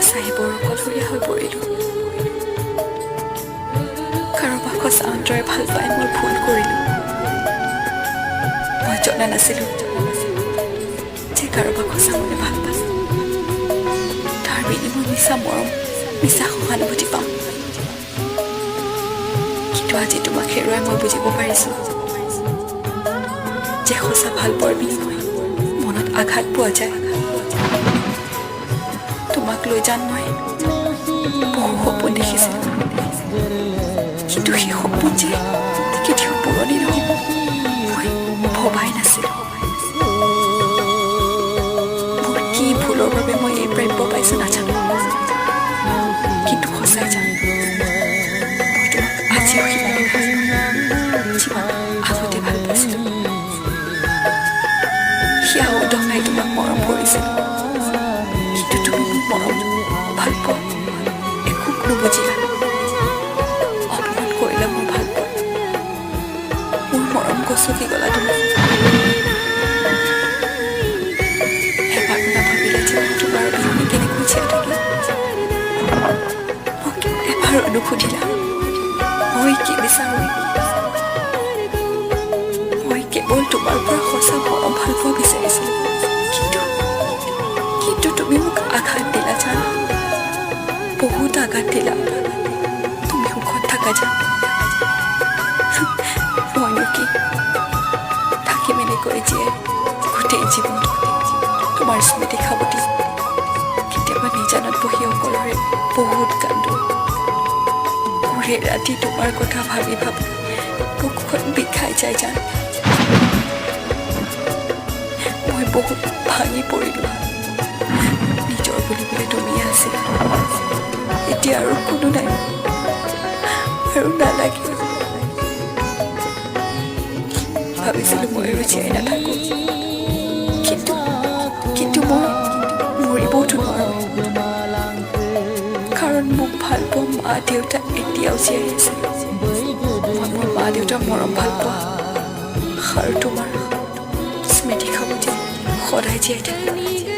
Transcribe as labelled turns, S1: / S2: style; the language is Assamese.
S1: সঁচাই বৰ অকলশৰীয়া হৈ পৰিলোঁ কাৰোবাক সঁচা অন্তৰে ভাল পাই মই ভুল কৰিলোঁ মই জনা নাছিলোঁ যে কাৰোবাক সঁচা মনে ভাল পায় তাৰ বিনিময়ত মিছা মৰম মিছা সহানুভূতি পাম কিন্তু আজি তোমাক হেৰুৱাই মই বুজিব পাৰিছোঁ যে সঁচা ভাল পোৱাৰ বিনিময়ত মনত আঘাত পোৱা যায় তোমাক লৈ জান মই বহু সপোন দেখিছিলোঁ কিন্তু সেই সপোন যে কেতিয়াও পুৰণি নহ'ব মই ভবাই নাছিলোঁ মোৰ কি ভুলৰ বাবে মই এই প্ৰাপ্য পাইছোঁ নাজানো কিন্তু সঁচাই জানো মই তোমাক আজিও সিমানেই ভাল পাওঁ যিমান আগতে ভাল পাইছিলোঁ সেয়া উদঙাই তোমাক মৰম কৰিছিলোঁ কিন্তু তুমি মোক মৰম ভাল পোৱা একো নুবুজিলা অপমান কৰিলা মোৰ ভাল পোৱা মোৰ মৰম গছকি গলা তুমি এবাৰ নাভাবিলা যে তোমাৰ বিহুনে কেনেকৈ জীয়াই থাকিম মোক এবাৰ নুসুধিলা মই কি বিচাৰোঁ মই কেৱল তোমাৰ পৰা সঁচা মৰম ভাল পোৱা বিচাৰিছিলোঁ কিন্তু তুমি মোক আঘাত দিলা জানো বহুত আঘাত দিলা তুমি সুখত থাকা জানো মইনো কি থাকিম এনেকৈ জীয়াই গোটেই জীৱনটো তোমাৰ স্মৃতি খাবতি কেতিয়াবা নিজানত বহি অকলৰে বহুত কান্দো গোটেই ৰাতি তোমাৰ কথা ভাবি ভাবি বুকুখন বিষাই যায় জানো মই বহুত ভাঙি পৰিলোঁ নিজৰ বুলিবলৈ তুমিয়ে আছিলা এতিয়া আৰু কোনো নাই আৰু নালাগে ভাবিছিলোঁ মই আৰু জীয়াই নাথাকোঁ কিন্তু মই মৰিবওতো নোৱাৰোঁ কাৰণ মোক ভাল পোৱা মা দেউতা এতিয়াও জীয়াই আছে মই মোৰ মা দেউতাৰ মৰম ভাল পোৱা আৰু তোমাৰ স্মৃতি খাবতি সদায় জীয়াই থাকিব